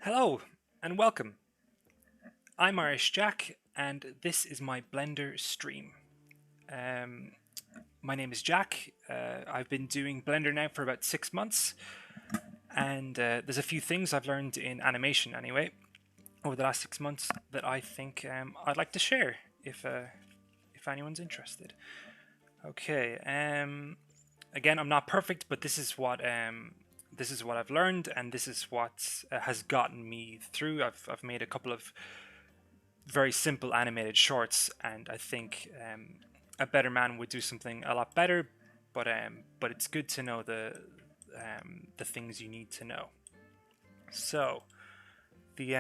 Hello and welcome. I'm Irish Jack, and this is my Blender stream. Um, my name is Jack. I've been doing Blender now for about 6 months, and there's a few things I've learned in animation anyway over the last 6 months that I think I'd like to share if anyone's interested. Okay. Again, I'm not perfect, but this is what I've learned, and this is what has gotten me through. I've made a couple of very simple animated shorts, and I think a better man would do something a lot better. But it's good to know the things you need to know. So the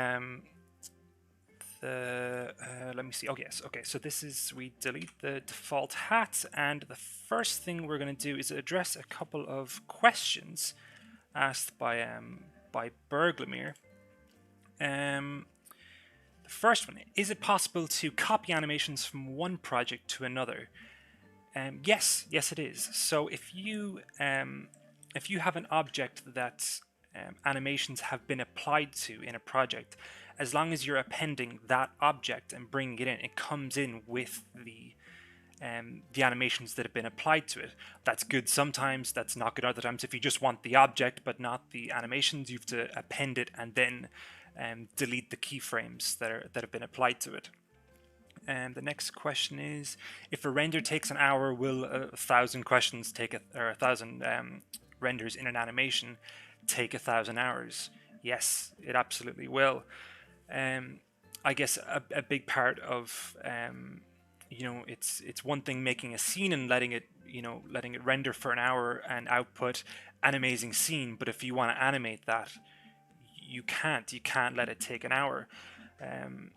let me see. Oh yes, okay. So this is we delete the default hat, and the first thing we're going to do is address a couple of questions asked by Berglamir. Um, First one, is it possible to copy animations from one project to another? Yes, it is. So if you have an object that animations have been applied to in a project, as long as you're appending that object and bringing it in, it comes in with the animations that have been applied to it. That's good sometimes, that's not good other times. If you just want the object but not the animations, you have to append it and then delete the keyframes that have been applied to it. And the next question is, if a render takes an hour, will 1,000 questions take or 1,000 renders in an animation take 1,000 hours? Yes, it absolutely will. Um, I guess a big part of it's one thing making a scene and letting it render for an hour and output an amazing scene, but if you want to animate that, you can't let it take an hour. um,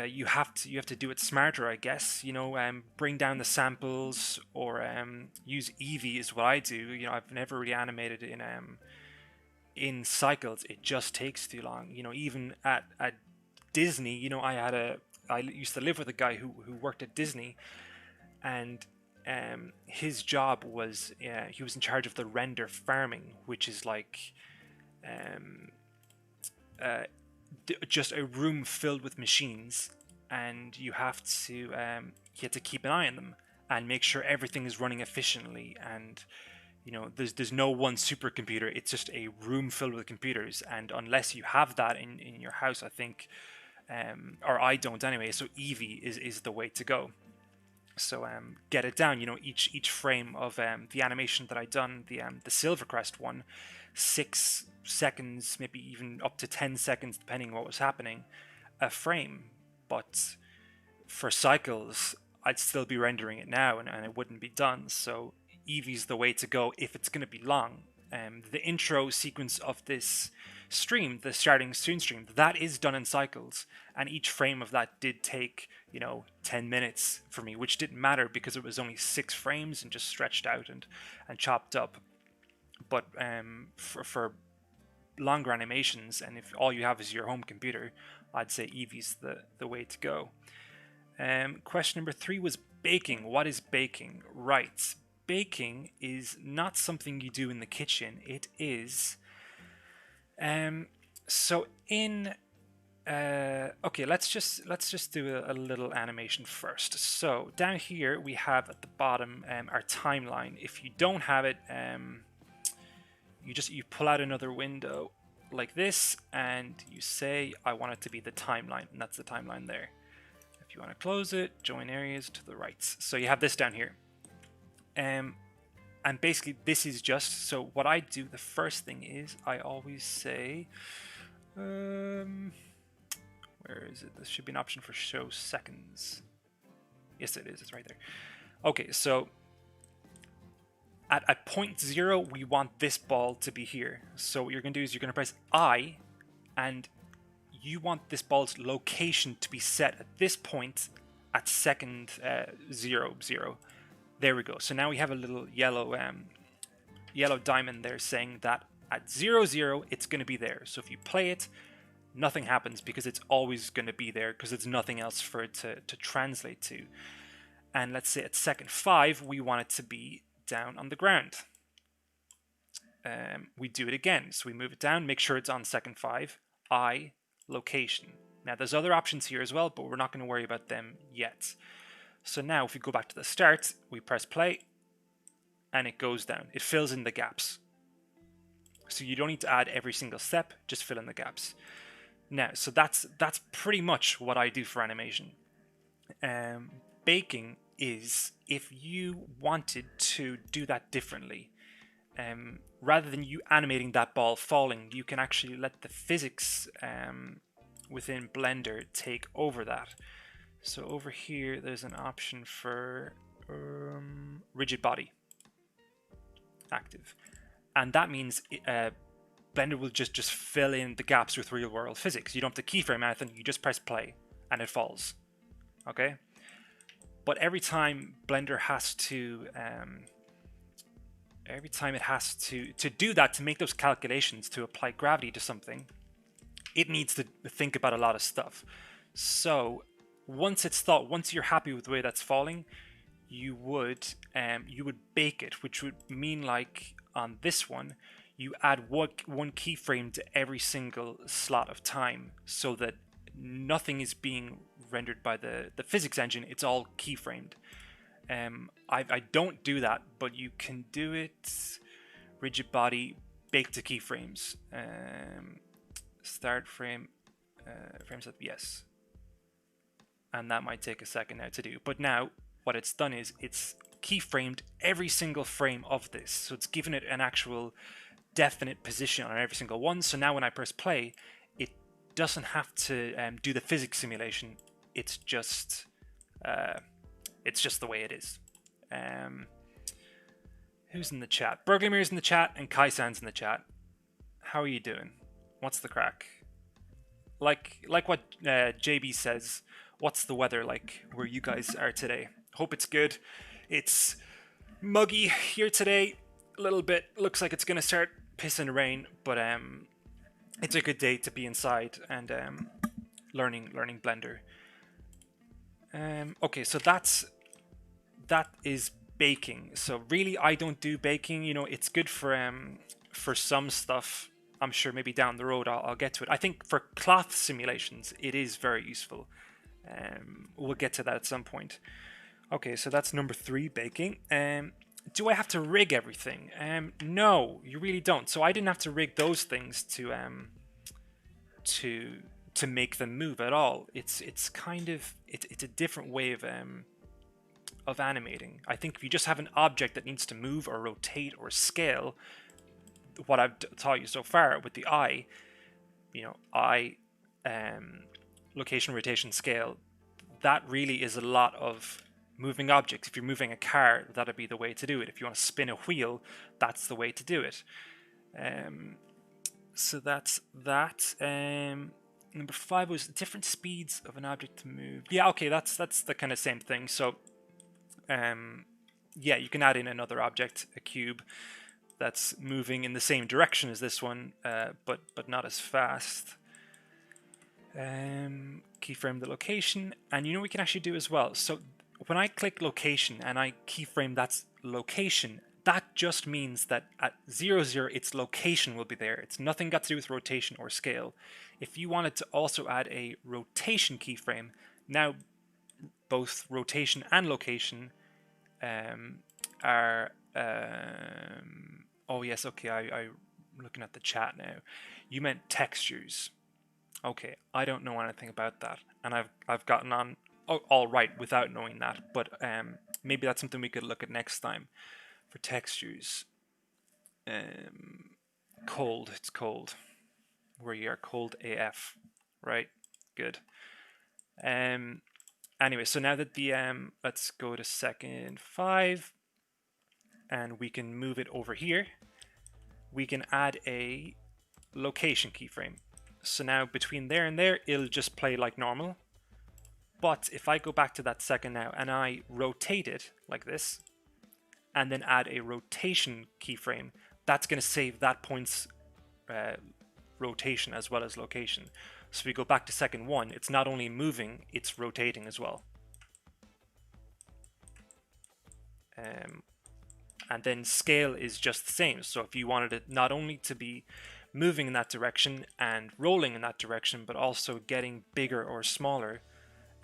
you have to do it smarter, I guess. Bring down the samples or use Eevee is what I do. I've never really animated in cycles. It just takes too long. Even at Disney, I used to live with a guy who worked at Disney, and his job was he was in charge of the render farming, which is like um, uh, just a room filled with machines, and you have to keep an eye on them and make sure everything is running efficiently. And there's no one supercomputer. It's just a room filled with computers, and unless you have that in your house, I think, or I don't anyway. So Eevee is the way to go. So get it down. Each frame of the animation that I done, the Silvercrest one, 6 seconds, maybe even up to 10 seconds, depending on what was happening, a frame. But for cycles, I'd still be rendering it now, and it wouldn't be done. So Eevee's the way to go if it's going to be long. The intro sequence of this stream, the starting soon stream, that is done in cycles, and each frame of that did take 10 minutes for me, which didn't matter because it was only 6 frames and just stretched out and chopped up. But for longer animations, and if all you have is your home computer, I'd say Eevee's the way to go. Question number 3 was baking. What is baking? Right. Baking is not something you do in the kitchen. It is. So in. Okay, let's just do a little animation first. So down here we have at the bottom our timeline. If you don't have it, you pull out another window like this, and you say I want it to be the timeline, and that's the timeline there. If you want to close it, join areas to the right. So you have this down here. And basically this is just, so what I do, the first thing is I always say, where is it? This should be an option for show seconds. Yes, it is. It's right there. Okay, so at point 0, we want this ball to be here. So what you're going to do is you're going to press I, and you want this ball's location to be set at this point at second 0, 0. There we go. So now we have a little yellow diamond there saying that at 0, 0, it's going to be there. So if you play it, nothing happens because it's always going to be there because there's nothing else for it to translate to. And let's say at second 5, we want it to be down on the ground. We do it again. So we move it down, make sure it's on second 5. I, location. Now there's other options here as well, but we're not going to worry about them yet. So now if we go back to the start, we press play, and it goes down. It fills in the gaps. So you don't need to add every single step, just fill in the gaps. Now, so that's pretty much what I do for animation. Baking is if you wanted to do that differently. Rather than you animating that ball falling, you can actually let the physics within Blender take over that. So over here, there's an option for rigid body active, and that means Blender will just fill in the gaps with real world physics. You don't have to keyframe anything, you just press play and it falls. Okay? But every time Blender has to do that, to make those calculations, to apply gravity to something, it needs to think about a lot of stuff. So once you're happy with the way that's falling, you would bake it, which would mean, like on this one, you add one keyframe to every single slot of time, so that nothing is being rendered by the physics engine. It's all keyframed. I don't do that, but you can do it. Rigid body, bake to keyframes. Start frame, frame set, yes. And that might take a second now to do. But now what it's done is it's keyframed every single frame of this. So it's given it an actual definite position on every single one. So now when I press play, it doesn't have to do the physics simulation. It's just the way it is. Who's in the chat? Burglamir's in the chat and Kai-san's in the chat. How are you doing? What's the crack? Like what JB says, what's the weather like where you guys are today? Hope it's good. It's muggy here today. A little bit. Looks like it's gonna start pissing rain, but it's a good day to be inside and learning Blender. Okay, so that is baking. So really, I don't do baking. You know, it's good for some stuff. I'm sure maybe down the road I'll get to it. I think for cloth simulations, it is very useful. We'll get to that at some point. Okay, so that's number 3, baking. Do I have to rig everything? No, you really don't. So I didn't have to rig those things to make them move at all. It's a different way of animating. I think if you just have an object that needs to move or rotate or scale, what I've taught you so far with the eye, location, rotation, scale, that really is a lot of moving objects. If you're moving a car, that'd be the way to do it. If you want to spin a wheel, that's the way to do it. So that's that. Number 5 was different speeds of an object to move. Yeah, okay, that's the kind of same thing. So, yeah, you can add in another object, a cube, that's moving in the same direction as this one, but not as fast. Keyframe the location, and we can actually do as well. So when I click location and I keyframe that location, that just means that at 0, 0, its location will be there. It's nothing got to do with rotation or scale. If you wanted to also add a rotation keyframe, now both rotation and location are... oh yes, okay, I'm looking at the chat now. You meant textures. Okay, I don't know anything about that, and I've gotten on all right without knowing that, but maybe that's something we could look at next time. For textures, cold, it's cold, where you are cold AF, right? Good. Anyway, so now that the let's go to second 5, and we can move it over here. We can add a location keyframe. So now between there and there, it'll just play like normal. But if I go back to that second now and I rotate it like this, and then add a rotation keyframe, that's going to save that point's rotation as well as location. So we go back to second 1, it's not only moving, it's rotating as well. And then scale is just the same. So if you wanted it not only to be moving in that direction and rolling in that direction, but also getting bigger or smaller.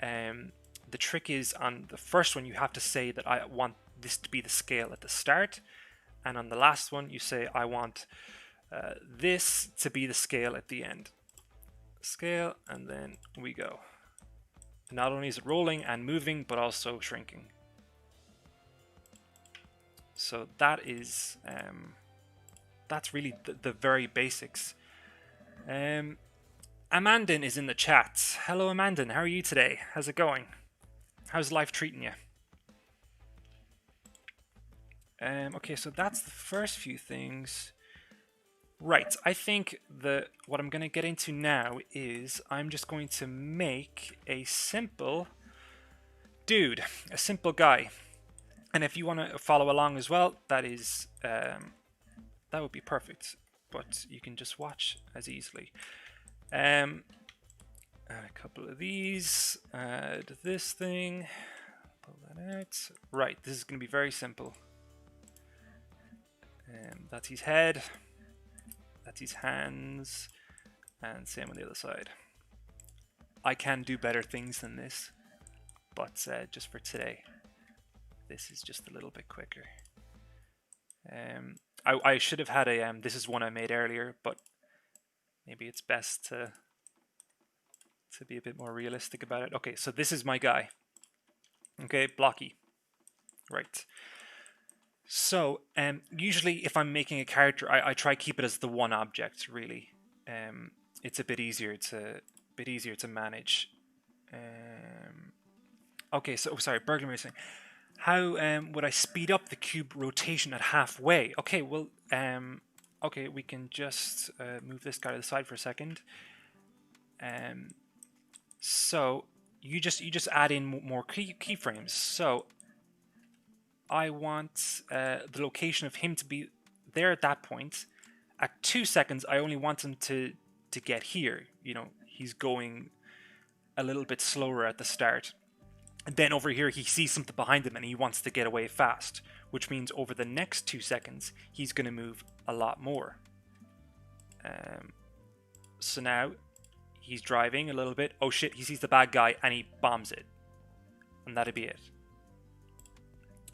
The trick is on the first one, you have to say that I want this to be the scale at the start, and on the last one, you say I want this to be the scale at the end. Scale, and then we go. Not only is it rolling and moving, but also shrinking. So that is that's really the very basics. Amandine is in the chat. Hello, Amandine. How are you today? How's it going? How's life treating you? Okay, so that's the first few things. Right, I think what I'm going to get into now is I'm just going to make a simple dude, a simple guy. And if you want to follow along as well, that would be perfect. But you can just watch as easily. Add a couple of these. Add this thing. Pull that out. Right, this is going to be very simple. That's his head. That's his hands. And same on the other side. I can do better things than this. But just for today, this is just a little bit quicker. I should have had a this is one I made earlier, but maybe it's best to be a bit more realistic about it. Okay, so this is my guy. Okay, blocky. Right. So usually if I'm making a character, I try keep it as the one object. Really, it's a bit easier to manage. Okay, so sorry, Burglar was saying, how would I speed up the cube rotation at halfway? Okay, well, okay, we can just move this guy to the side for a second. So you just add in more keyframes. So I want the location of him to be there at that point. At 2 seconds, I only want him to get here. You know, he's going a little bit slower at the start. And then over here, he sees something behind him and he wants to get away fast, which means over the next 2 seconds, he's going to move a lot more. So now he's driving a little bit. Oh shit, he sees the bad guy and he bombs it. And that'd be it.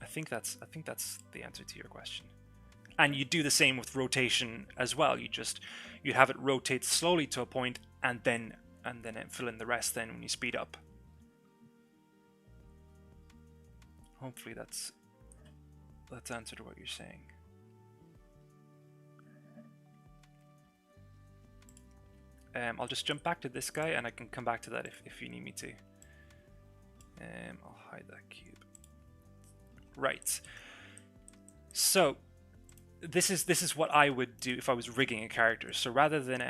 I think that's the answer to your question. And you do the same with rotation as well. You have it rotate slowly to a point and then fill in the rest then when you speed up. Hopefully that's answered what you're saying. I'll just jump back to this guy and I can come back to that if you need me to. I'll hide that cube. Right. So this is what I would do if I was rigging a character. So rather than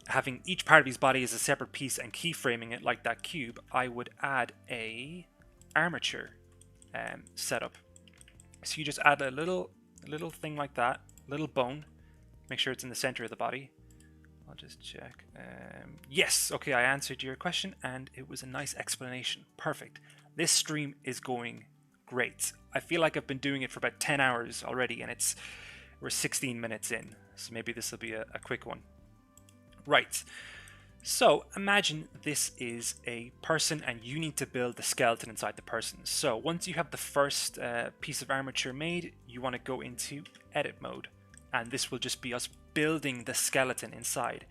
having each part of his body as a separate piece and keyframing it like that cube, I would add a armature setup. So you just add a little thing like that, little bone. Make sure it's in the center of the body. I'll just check. Yes, okay, I answered your question and it was a nice explanation. Perfect. This stream is going great. I feel like I've been doing it for about 10 hours already and we're 16 minutes in. So maybe this will be a quick one. Right. So imagine this is a person and you need to build the skeleton inside the person. So once you have the first piece of armature made, you want to go into edit mode. And this will just be us building the skeleton inside.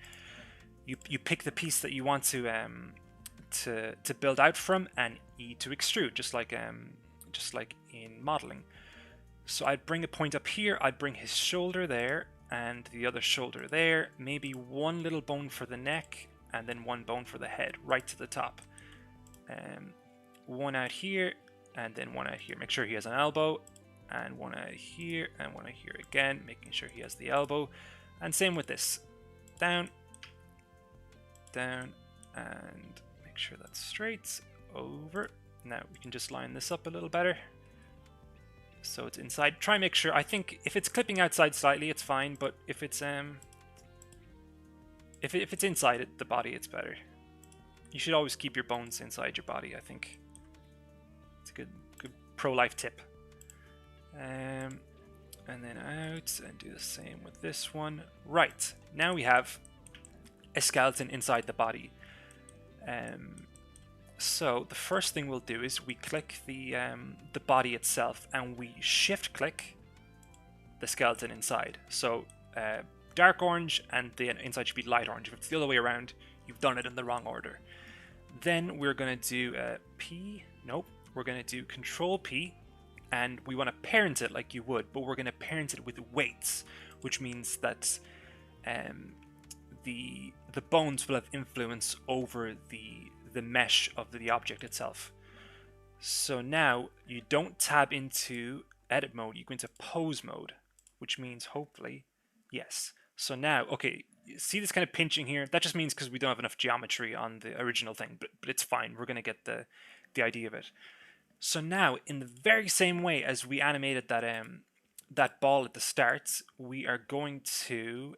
You pick the piece that you want to build out from and E to extrude, just like in modeling. So I'd bring a point up here, I'd bring his shoulder there and the other shoulder there, maybe one little bone for the neck and then one bone for the head, right to the top. One out here and then one out here. Make sure he has an elbow, and one out here and one out here again, making sure he has the elbow. And same with this. Down, down, and make sure that's straight. Over. Now we can just line this up a little better. So it's inside. Try and make sure. I think if it's clipping outside slightly, it's fine. But if it's if it's inside the body, it's better. You should always keep your bones inside your body. I think it's a good pro life tip. and then out, and do the same with this one. Right, now we have a skeleton inside the body. So the first thing we'll do is we click the body itself, and we shift click the skeleton inside. So dark orange, and the inside should be light orange. If it's the other way around, you've done it in the wrong order. Then we're going to do P. Nope. We're going to do Control P, and we want to parent it like you would, but we're going to parent it with weights, which means that the bones will have influence over the mesh of the object itself. So now you don't tab into edit mode, you go into pose mode, which means hopefully yes. So now, okay, see this kind of pinching here? That just means because we don't have enough geometry on the original thing, but it's fine. We're going to get the idea of it. So now, in the very same way as we animated that ball at the start, we are going to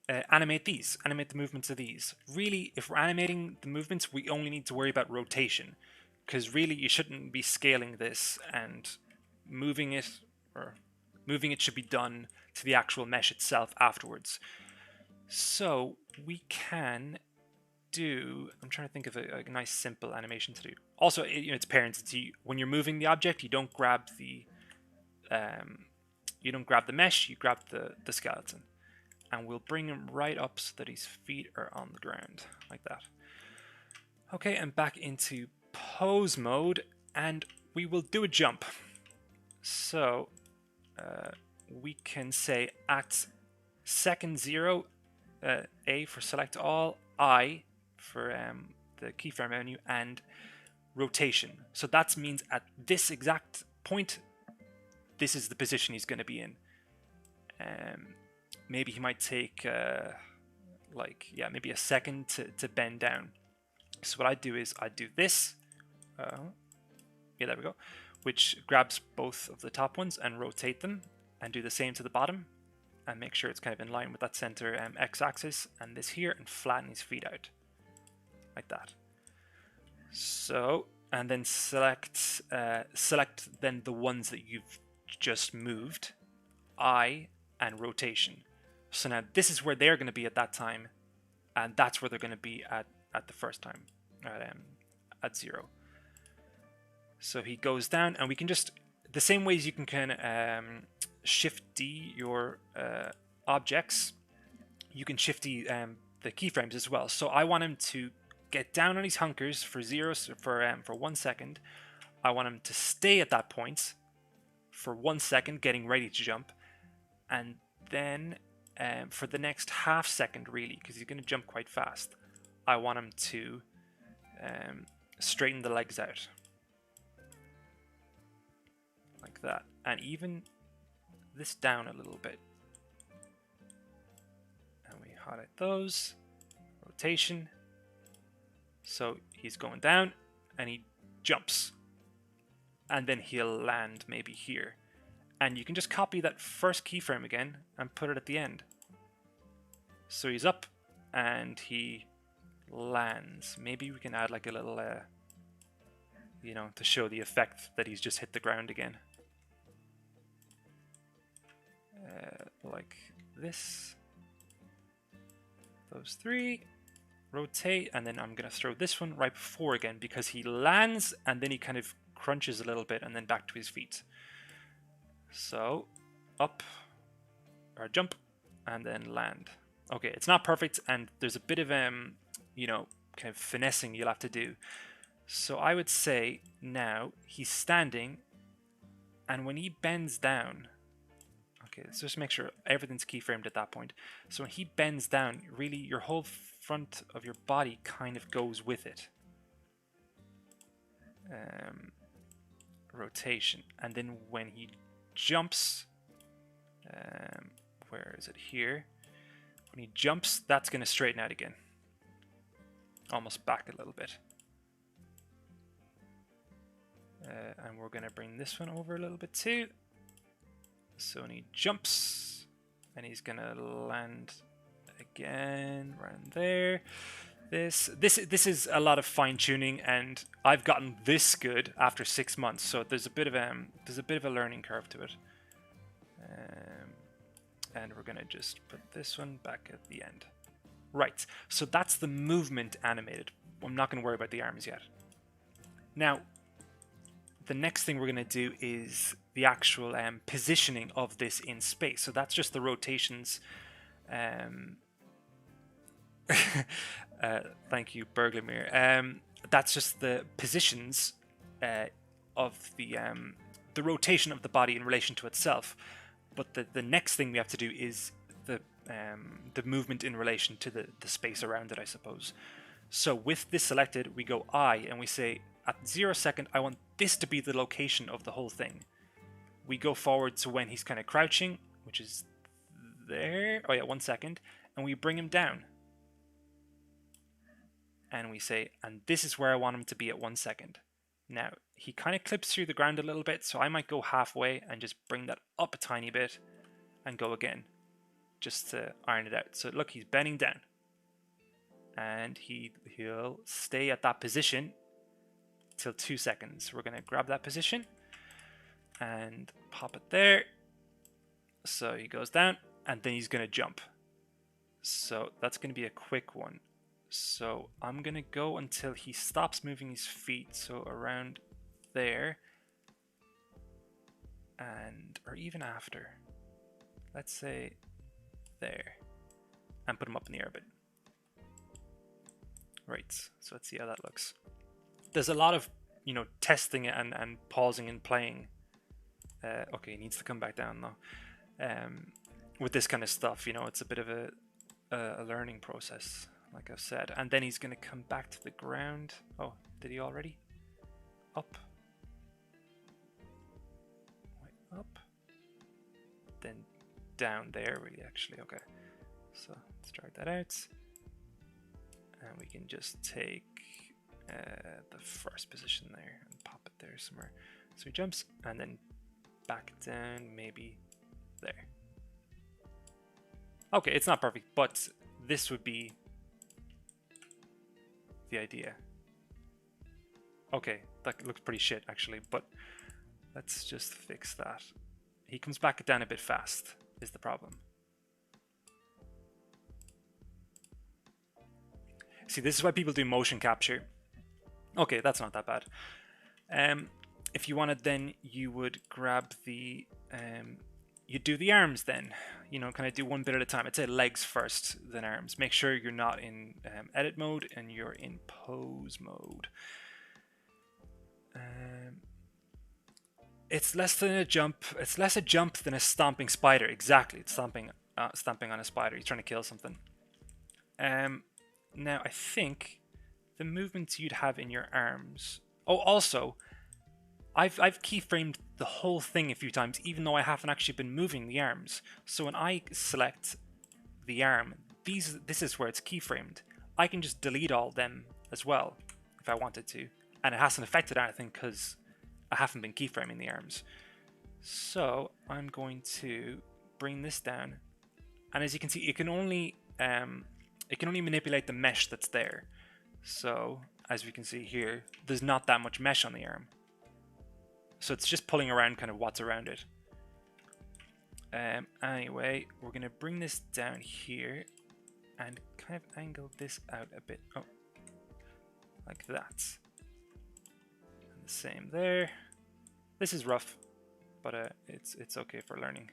animate the movements of these. Really, if we're animating the movements, we only need to worry about rotation, because really you shouldn't be scaling this, and moving it should be done to the actual mesh itself afterwards. So we can do, I'm trying to think of a nice simple animation to do. Also, it's parents. When you're moving the object, you don't grab the mesh, you grab the skeleton. And we'll bring him right up so that his feet are on the ground, like that. Okay, and back into pose mode, and we will do a jump. So we can say at second 0, A for select all, I for the keyframe menu, and rotation. So that means at this exact point, this is the position he's going to be in. Maybe he might take maybe a second to bend down. So what I do is I do this. There we go. Which grabs both of the top ones and rotate them, and do the same to the bottom, and make sure it's kind of in line with that center x-axis, and this here, and flatten his feet out like that. So, and then select then the ones that you've just moved, I, and rotation. So now this is where they're going to be at that time, and that's where they're going to be at the first time, at 0. So he goes down, and we can just, the same ways you can kind of shift D your objects, you can shift D the keyframes as well. So I want him to get down on his hunkers for 1 second. I want him to stay at that point for 1 second, getting ready to jump, and then for the next half second, really, because he's going to jump quite fast, I want him to straighten the legs out like that, and even this down a little bit, and we highlight those, rotation. So he's going down and he jumps, and then he'll land maybe here. And you can just copy that first keyframe again and put it at the end. So he's up and he lands. Maybe we can add like a little, to show the effect that he's just hit the ground again. Like this. Those 3. Rotate, and then I'm going to throw this one right before again, because he lands and then he kind of crunches a little bit and then back to his feet. So up, or jump, and then land. Okay, it's not perfect, and there's a bit of kind of finessing you'll have to do. So I would say now he's standing, and when he bends down, okay, let's just make sure everything's keyframed at that point. So when he bends down, really your whole front of your body kind of goes with it. Rotation, and then when he jumps, where is it here? When he jumps, that's going to straighten out again, almost back a little bit. And we're going to bring this one over a little bit too. So when he jumps, and he's going to land again around there. This is a lot of fine tuning, and I've gotten this good after 6 months. So there's a bit of a learning curve to it. And we're gonna just put this one back at the end. Right. So that's the movement animated. I'm not gonna worry about the arms yet. Now, the next thing we're gonna do is the actual positioning of this in space. So that's just the rotations. Thank you, Berglamir. That's just the positions of the rotation of the body in relation to itself. But the next thing we have to do is the movement in relation to the space around it, I suppose. So with this selected, we go I, and we say at 0 second, I want this to be the location of the whole thing. We go forward to when he's kind of crouching, which is there. Oh yeah, 1 second, and we bring him down. And we say, and this is where I want him to be at 1 second. Now, he kind of clips through the ground a little bit, so I might go halfway and just bring that up a tiny bit and go again, just to iron it out. So look, he's bending down. And he'll stay at that position till 2 seconds. We're going to grab that position and pop it there. So he goes down, and then he's going to jump. So that's going to be a quick one. So I'm going to go until he stops moving his feet, so around there, and or even after. Let's say there, and put him up in the air a bit. Right, so let's see how that looks. There's a lot of, testing it and pausing and playing. Okay, he needs to come back down though. With this kind of stuff, it's a bit of a learning process, like I've said. And then he's going to come back to the ground. Oh, did he already? Up. Wait, up. Then down there, really, actually. Okay, so let's drag that out. And we can just take the first position there and pop it there somewhere. So he jumps and then back down, maybe there. Okay, it's not perfect, but this would be the idea. Okay, that looks pretty shit actually, but let's just fix that. He comes back down a bit fast, is the problem. See, this is why people do motion capture. Okay, that's not that bad. If you wanted, then you would grab the you do the arms then, kind of do one bit at a time. I'd say legs first, then arms. Make sure you're not in edit mode and you're in pose mode. It's less than a jump. It's less a jump than a stomping spider. Exactly, it's stomping on a spider. He's trying to kill something. Now I think the movements you'd have in your arms. Oh, also, I've keyframed the whole thing a few times, even though I haven't actually been moving the arms. So when I select the arm, this is where it's keyframed. I can just delete all them as well if I wanted to, and it hasn't affected anything because I haven't been keyframing the arms. So I'm going to bring this down, and as you can see, it can only manipulate the mesh that's there. So as we can see here, there's not that much mesh on the arm. So it's just pulling around kind of what's around it. Anyway, we're going to bring this down here and kind of angle this out a bit. Oh, like that. And the same there. This is rough, but it's okay for learning.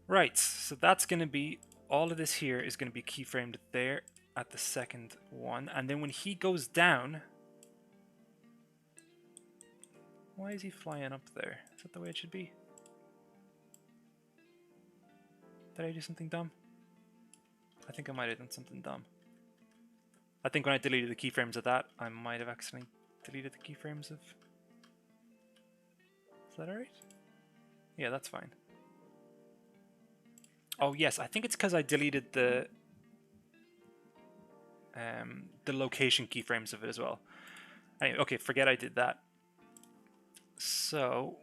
Right, so that's going to be, all of this here is going to be keyframed there at the second one. And then when he goes down, why is he flying up there? Is that the way it should be? Did I do something dumb? I think I might have done something dumb. I think when I deleted the keyframes of that, I might have accidentally deleted the keyframes of... Is that alright? Yeah, that's fine. Oh yes, I think it's because I deleted the location keyframes of it as well. Anyway, okay, forget I did that. So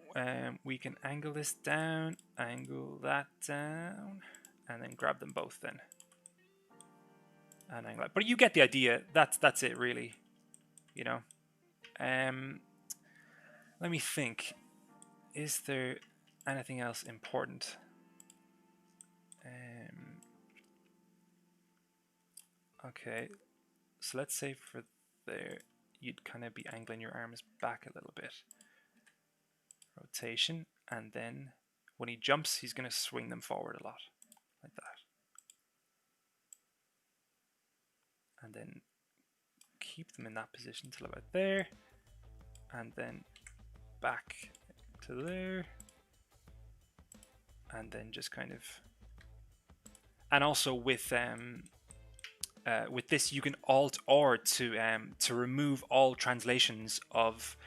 we can angle this down, angle that down, and then grab them both then. and angle out. But you get the idea. That's it really, you know. Let me think. Is there anything else important? Okay, so let's say for there, you'd kind of be angling your arms back a little bit. Rotation, and then when he jumps, he's going to swing them forward a lot, like that. And then keep them in that position till about there, and then back to there, and then just kind of. And also with this, you can Alt R to remove all translations of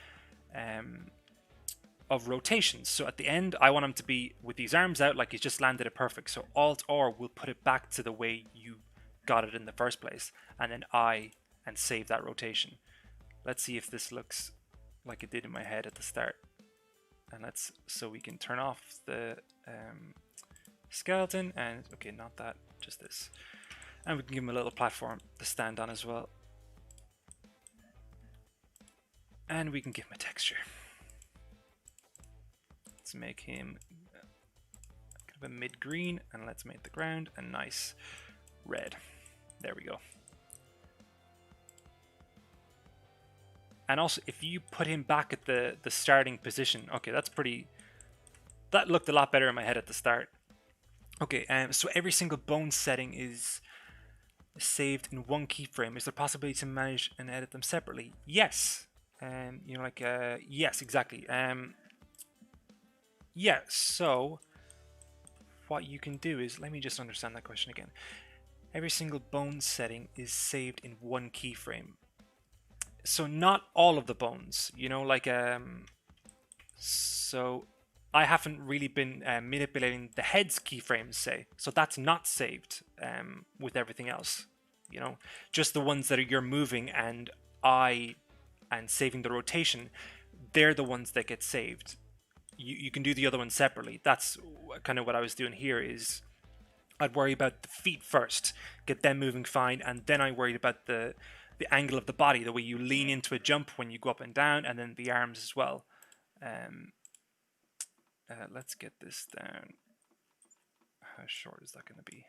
rotations. So at the end, I want him to be with these arms out like he's just landed it perfect. So Alt R will put it back to the way you got it in the first place, and then I and save that rotation. Let's see if this looks like it did in my head at the start. And so we can turn off the skeleton, and okay, not that, just this. And we can give him a little platform to stand on as well. And we can give him a texture. Let's make him kind of a mid-green, and let's make the ground a nice red. There we go. And also, if you put him back at the starting position, okay, that looked a lot better in my head at the start. Okay, so every single bone setting is saved in one keyframe. Is there a possibility to manage and edit them separately? Yes. You know, like, yes, exactly. Yeah, so what you can do is, let me just understand that question again. Every single bone setting is saved in one keyframe. So not all of the bones, you know, like, so I haven't really been manipulating the head's keyframes, say, so that's not saved with everything else, you know, just the ones that you're moving and saving the rotation, they're the ones that get saved. You can do the other ones separately. That's kind of what I was doing here. Is I'd worry about the feet first, get them moving fine, and then I worried about the angle of the body, the way you lean into a jump when you go up and down, and then the arms as well. Let's get this down. How short is that going to be?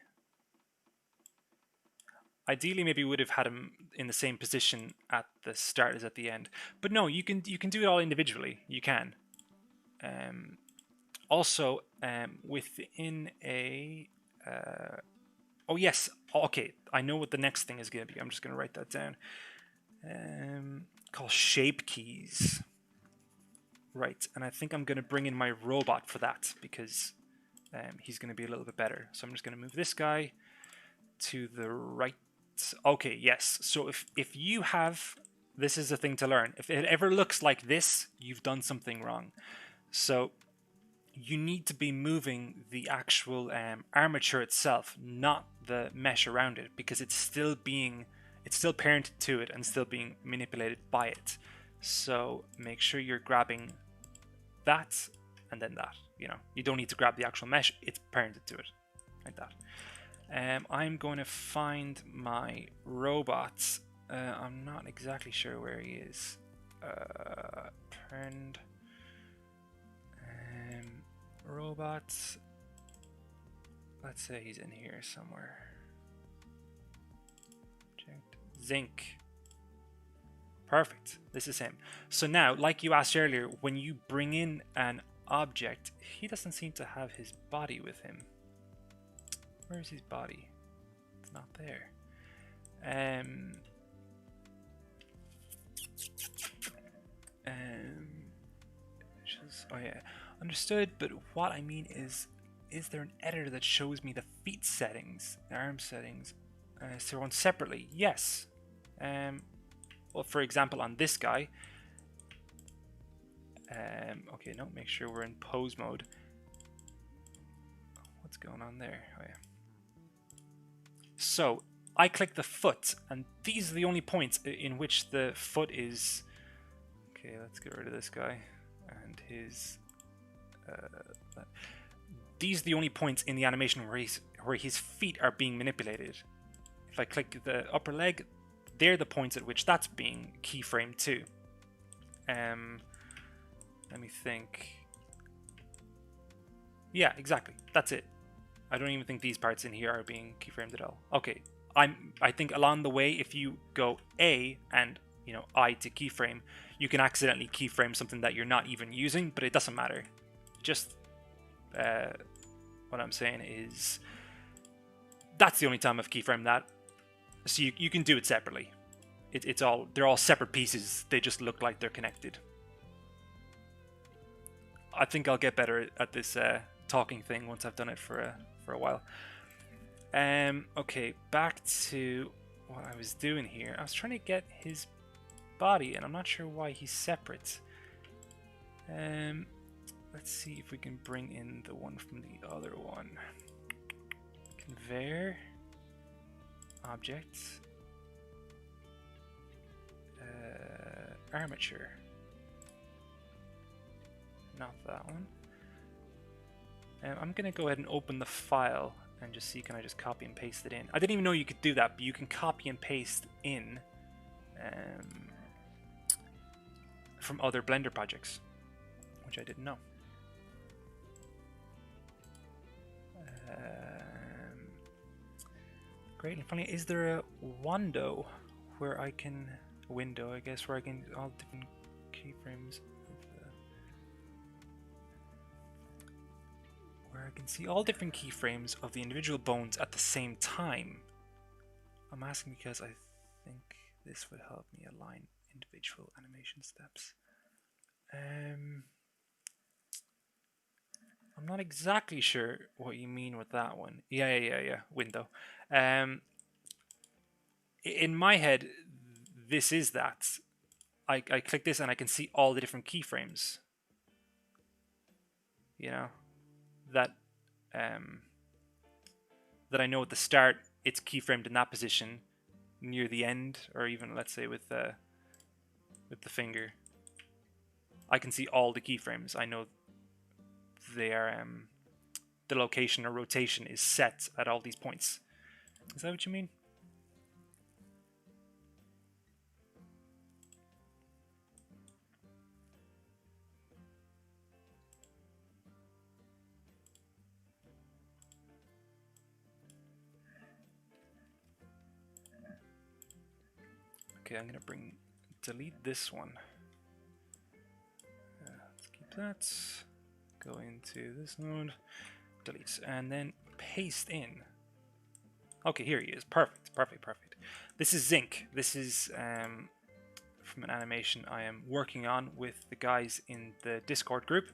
Ideally, maybe we would have had him in the same position at the start as at the end. But no, you can do it all individually. You can. Also, within a... oh yes, okay, I know what the next thing is going to be. I'm just going to write that down. Called shape keys. Right, and I think I'm going to bring in my robot for that, because he's going to be a little bit better. So I'm just going to move this guy to the right. Okay, yes, so if you have... This is a thing to learn. If it ever looks like this, you've done something wrong. So you need to be moving the actual armature itself, not the mesh around it, because it's still parented to it and still being manipulated by it. So make sure you're grabbing that and then that. You know, you don't need to grab the actual mesh; it's parented to it, like that. I'm going to find my robot. I'm not exactly sure where he is. Turned. Robots. Let's say he's in here somewhere. Zinc. Perfect. This is him. So now, like you asked earlier, when you bring in an object, he doesn't seem to have his body with him. Where's his body? It's not there. Oh yeah. Understood, but what I mean is there an editor that shows me the feet settings, the arm settings, so on separately? Yes. Well, for example, on this guy. Okay, no, make sure we're in pose mode. What's going on there? Oh yeah. So I click the foot, and these are the only points in which the foot is. Okay, let's get rid of this guy and his. These are the only points in the animation where his feet are being manipulated. if I click the upper leg, they're the points at which that's being keyframed to. Let me think. Yeah, exactly. That's it. I don't even think these parts in here are being keyframed at all. Okay, I think along the way, if you go A and I to keyframe, you can accidentally keyframe something that you're not even using, but it doesn't matter. Just what I'm saying is that's the only time I've keyframed that. So you can do it separately. They're all separate pieces. They just look like they're connected. I think I'll get better at this talking thing once I've done it for a while. Okay, back to what I was doing here. I was trying to get his body, and I'm not sure why he's separate. Let's see if we can bring in the one from the other one. Conveyor. Objects. Armature. Not that one. I'm gonna go ahead and open the file and just see, can I just copy and paste it in? I didn't even know you could do that, but you can copy and paste in from other Blender projects, which I didn't know. Great and funny. Is there a window where I can I guess, where I can all different keyframes? Where I can see all different keyframes of the individual bones at the same time. I'm asking because I think this would help me align individual animation steps. I'm not exactly sure what you mean with that one. Yeah. Window. In my head, this is that. I click this and I can see all the different keyframes. That that I know at the start it's keyframed in that position, near the end, or even let's say with the finger. I can see all the keyframes. I know they are the location or rotation is set at all these points. Is that what you mean? Okay, I'm gonna delete this one. Let's keep that. Go into this node, delete, and then paste in. Okay, here he is. Perfect. This is Zinc. This is from an animation I am working on with the guys in the Discord group.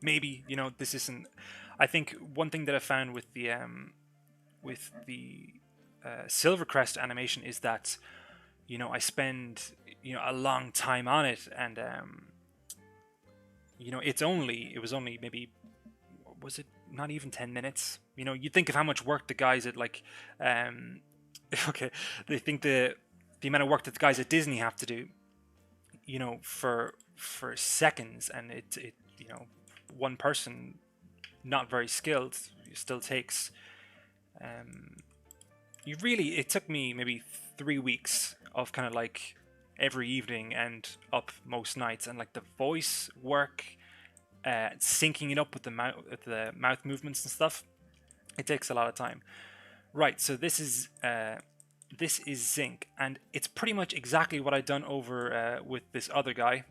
Maybe this isn't. I think one thing that I found with the Silvercrest animation is that I spend a long time on it, and it was only maybe, was it not even 10 minutes? You think of how much work the guys at okay, they think the amount of work that the guys at Disney have to do for seconds, and it one person not very skilled still takes it took me maybe 3 weeks of kind of like every evening and up most nights, and like the voice work, syncing it up with the mouth movements and stuff. It takes a lot of time. Right, so this is Zinc, and it's pretty much exactly what I'd done over with this other guy,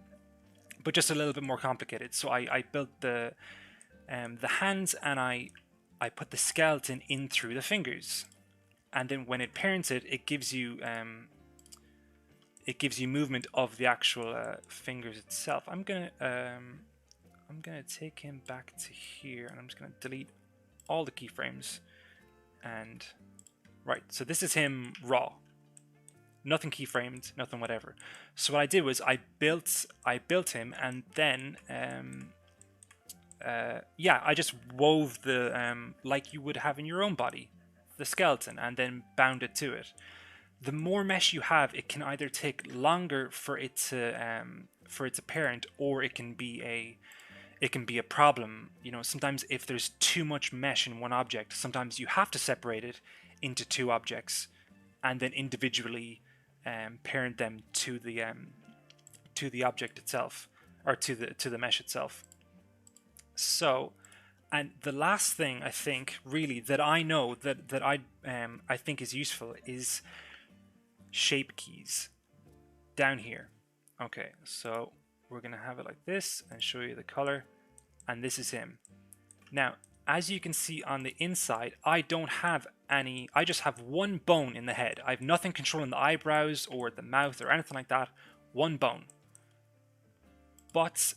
but just a little bit more complicated. So I built the hands, and I put the skeleton in through the fingers, and then when it parents it, it gives you movement of the actual fingers itself. I'm gonna take him back to here, and I'm just gonna delete all the keyframes. And right, so this is him raw, nothing keyframed, nothing whatever. So what I did was I built him, and then I just wove the like you would have in your own body, the skeleton, and then bound it to it. The more mesh you have, it can either take longer for it to parent, or it can be a problem. Sometimes if there's too much mesh in one object, sometimes you have to separate it into two objects, and then individually parent them to the object itself, or to the mesh itself. So, and the last thing I think really that I know that I think is useful is shape keys down here. Okay, so we're gonna have it like this and show you the color, and this is him. Now, as you can see on the inside, I don't have any, I just have one bone in the head. I have nothing controlling the eyebrows or the mouth or anything like that. One bone. But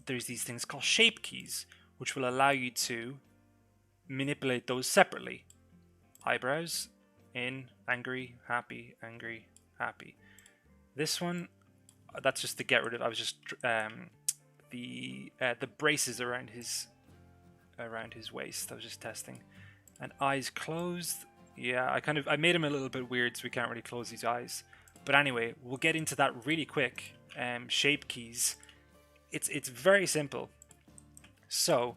there's these things called shape keys, which will allow you to manipulate those separately. Eyebrows, in, angry, happy, angry, happy. This one, that's just to get rid of, I was just, the braces around his waist, I was just testing. And eyes closed, yeah, I made him a little bit weird, so we can't really close his eyes. But anyway, we'll get into that really quick. Shape keys, it's very simple. So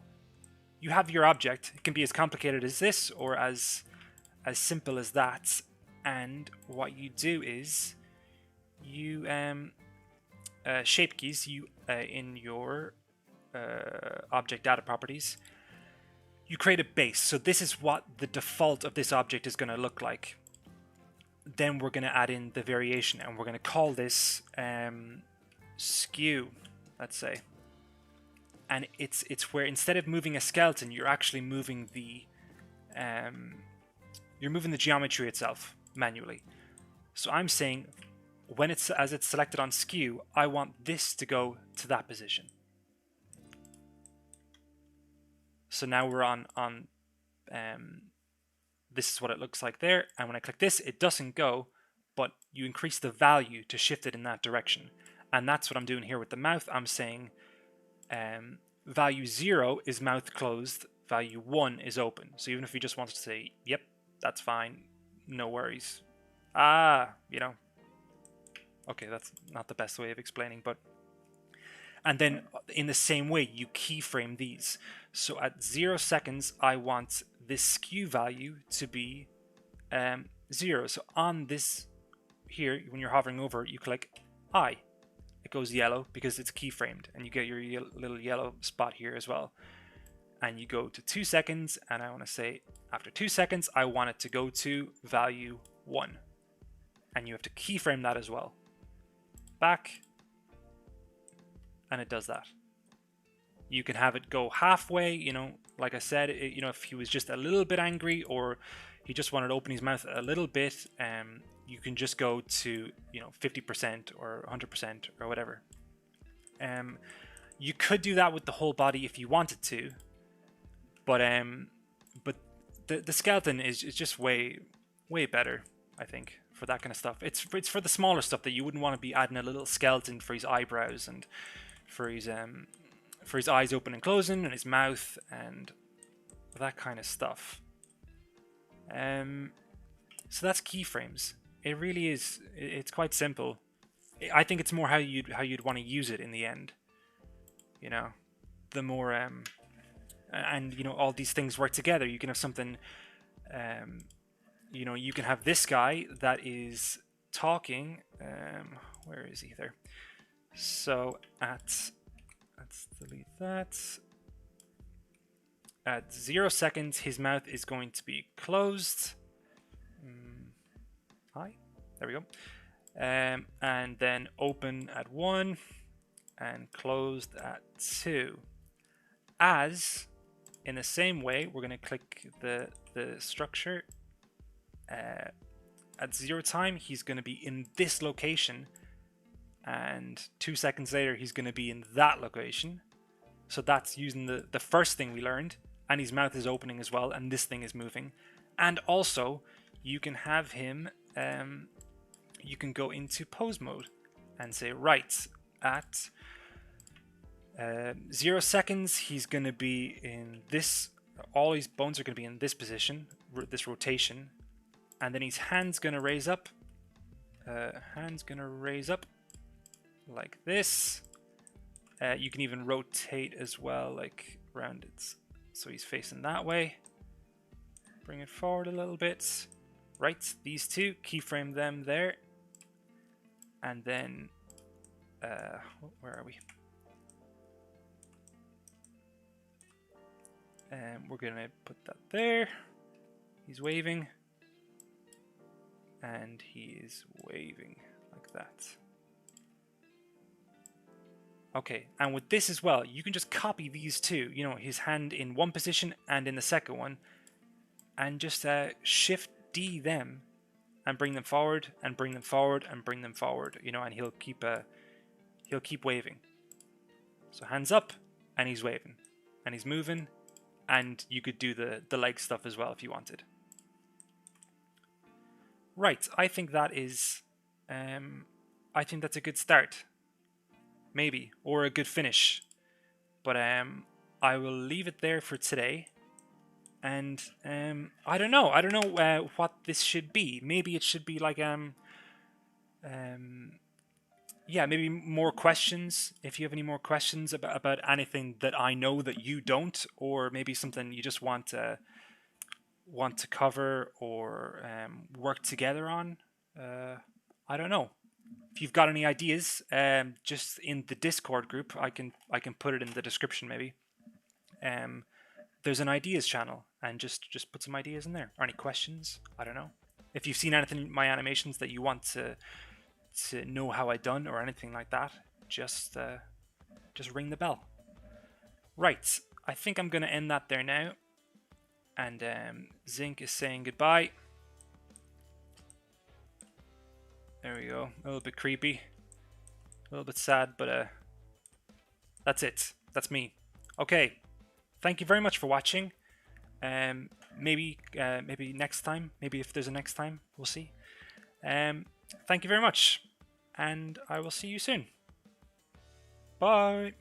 you have your object. It can be as complicated as this or as simple as that. And what you do is you shape keys, you in your object data properties, you create a base. So this is what the default of this object is going to look like. Then we're going to add in the variation, and we're going to call this skew, let's say. And it's where instead of moving a skeleton, you're actually moving the geometry itself manually. So I'm saying when it's selected on skew, I want this to go to that position. So now we're on this is what it looks like there, and when I click this, it doesn't go, but you increase the value to shift it in that direction. And that's what I'm doing here with the mouth. I'm saying value 0 is mouth closed, value 1 is open. So even if you just wanted to say, yep, that's fine, no worries. Okay, that's not the best way of explaining, but... And then in the same way, you keyframe these. So at 0 seconds, I want this skew value to be 0. So on this here, when you're hovering over it, you click I. It goes yellow because it's keyframed, and you get your little yellow spot here as well. And you go to 2 seconds, and I want to say after 2 seconds, I want it to go to value 1. And you have to keyframe that as well. Back. And it does that. You can have it go halfway, like I said, if he was just a little bit angry or he just wanted to open his mouth a little bit, you can just go to 50% or 100% or whatever. You could do that with the whole body if you wanted to, but the skeleton is just way better, I think, for that kind of stuff. It's for the smaller stuff that you wouldn't want to be adding a little skeleton for his eyebrows and for his eyes open and closing and his mouth and that kind of stuff. So that's keyframes. It really is. It's quite simple. I think it's more how you'd want to use it in the end. The more and all these things work together. You can have something. You can have this guy that is talking. Where is he there? So let's delete that. At 0 seconds, his mouth is going to be closed. Hi, there we go. And then open at 1 and closed at 2. As in the same way, we're going to click the structure. At 0 time, he's going to be in this location. And 2 seconds later, he's going to be in that location. So that's using the first thing we learned. And his mouth is opening as well. And this thing is moving. And also, you can have him... you can go into pose mode. And say, right, at 0 seconds, he's going to be in this... All his bones are going to be in this position. This rotation. And then his hand's going to raise up. Like this. You can even rotate as well, like around it, so he's facing that way. bring it forward a little bit. Right, these two, keyframe them there. And then, where are we? We're gonna put that there. He's waving. And he is waving like that. Okay, and with this as well, you can just copy these two, you know, his hand in one position and in the second one, and just Shift D them and bring them forward and bring them forward and bring them forward, you know, and he'll keep waving. So hands up, and he's waving, and he's moving, and you could do the leg stuff as well if you wanted. Right, I think that is, I think that's a good start. Maybe, or a good finish. But I will leave it there for today. And I don't know what this should be. Maybe it should be like yeah, maybe more questions. If you have any more questions about anything that I know that you don't, or maybe something you just want to cover or work together on. I don't know. If you've got any ideas, just in the Discord group, I can put it in the description maybe. There's an ideas channel, and just put some ideas in there. Or any questions? I don't know. If you've seen anything in my animations that you want to know how I done or anything like that, just ring the bell. Right, I think I'm gonna end that there now. And Zinc is saying goodbye. There we go. A little bit creepy. A little bit sad, but that's it. That's me. Okay. Thank you very much for watching. Maybe next time. Maybe if there's a next time, we'll see. Thank you very much. And I will see you soon. Bye.